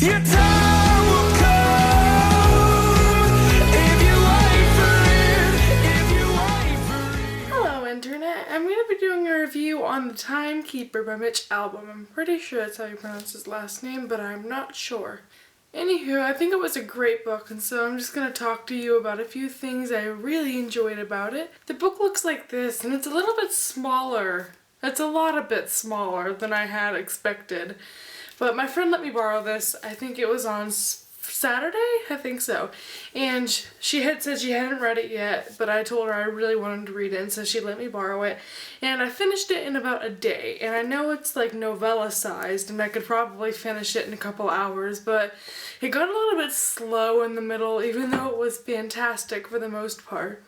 Your time will come if you wait for it, if you wait for it. Hello Internet, I'm going to be doing a review on The Timekeeper by Mitch Albom. I'm pretty sure that's how you pronounce his last name, but I'm not sure. Anywho, I think it was a great book, and so I'm just going to talk to you about a few things I really enjoyed about it. The book looks like this, and it's a little bit smaller. It's a bit smaller than I had expected. But my friend let me borrow this. I think it was on Saturday? I think so. And she had said she hadn't read it yet, but I told her I really wanted to read it, and so she let me borrow it. And I finished it in about a day. And I know it's like novella sized, and I could probably finish it in a couple hours, but it got a little bit slow in the middle, even though it was fantastic for the most part.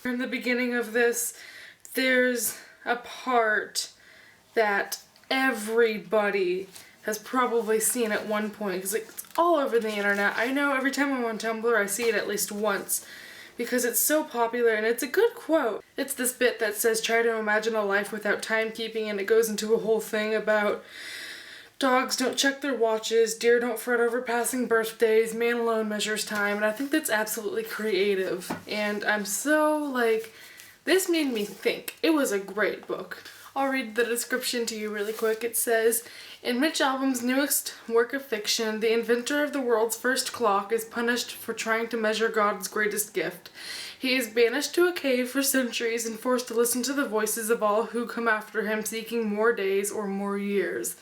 In the beginning of this, there's a part that everybody has probably seen at one point, because it's all over the internet. I know every time I'm on Tumblr I see it at least once, because it's so popular, and it's a good quote. It's this bit that says, "Try to imagine a life without timekeeping," and it goes into a whole thing about dogs don't check their watches, deer don't fret over passing birthdays, man alone measures time, and I think that's absolutely creative. And I'm so, like, this made me think. It was a great book. I'll read the description to you really quick. It says, in Mitch Albom's newest work of fiction, the inventor of the world's first clock is punished for trying to measure God's greatest gift. He is banished to a cave for centuries and forced to listen to the voices of all who come after him seeking more days or more years.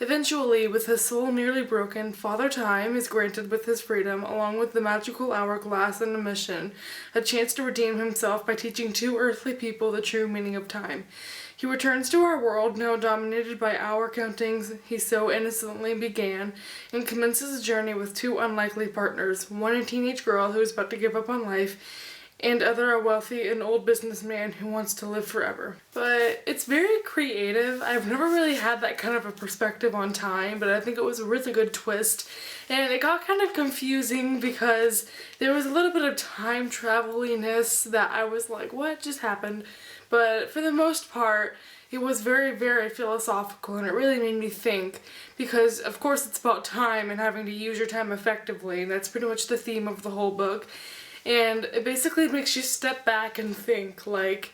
Eventually, with his soul nearly broken, Father Time is granted with his freedom, along with the magical hourglass and a mission, a chance to redeem himself by teaching two earthly people the true meaning of time. He returns to our world, now dominated by hour countings he so innocently began, and commences a journey with two unlikely partners, one a teenage girl who is about to give up on life, and other a wealthy and old businessman who wants to live forever. But it's very creative. I've never really had that kind of a perspective on time, but I think it was a really good twist. And it got kind of confusing because there was a little bit of time travel-iness that I was like, what just happened? But for the most part, it was very, very philosophical, and it really made me think, because of course it's about time and having to use your time effectively, and that's pretty much the theme of the whole book. And it basically makes you step back and think, like,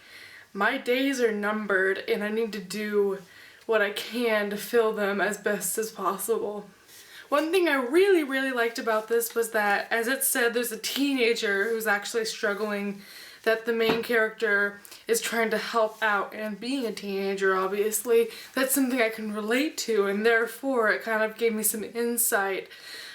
my days are numbered and I need to do what I can to fill them as best as possible. One thing I really, really liked about this was that, as it said, there's a teenager who's actually struggling, that the main character is trying to help out, and being a teenager, obviously, that's something I can relate to, and therefore it kind of gave me some insight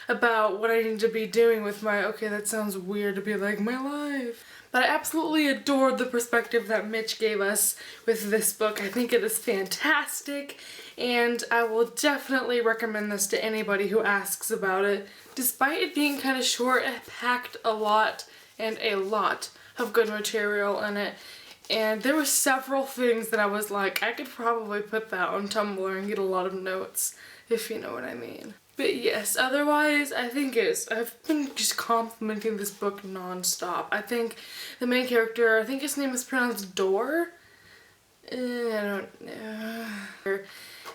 about what I need to be doing with my, okay, that sounds weird to be like, my life. But I absolutely adored the perspective that Mitch gave us with this book. I think it is fantastic, and I will definitely recommend this to anybody who asks about it. Despite it being kind of short, it packed a lot of good material in it. And there were several things that I was like, I could probably put that on Tumblr and get a lot of notes, if you know what I mean. But yes, otherwise, I've been just complimenting this book non-stop. I think the main character, I think his name is pronounced Dor? I don't know.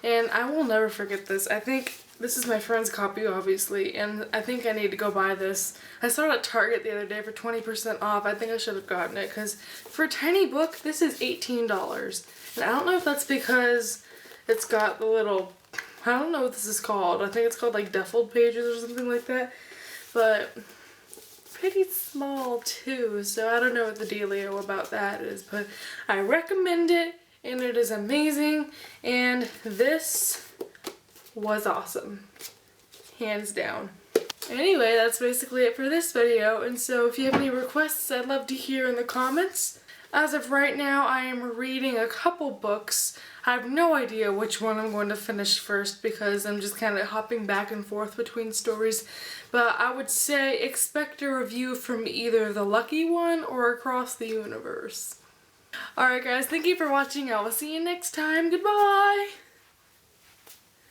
And I will never forget this. I think this is my friend's copy, obviously, and I think I need to go buy this. I saw it at Target the other day for 20% off. I think I should have gotten it, because for a tiny book, this is $18. And I don't know if that's because it's got the little, I don't know what this is called. I think it's called like duffel pages or something like that. But pretty small too, so I don't know what the dealio about that is. But I recommend it, and it is amazing. And this was awesome. Hands down. Anyway, that's basically it for this video. And so if you have any requests, I'd love to hear in the comments. As of right now, I am reading a couple books. I have no idea which one I'm going to finish first, because I'm just kind of hopping back and forth between stories. But I would say expect a review from either The Lucky One or Across the Universe. Alright guys, thank you for watching. I will see you next time. Goodbye!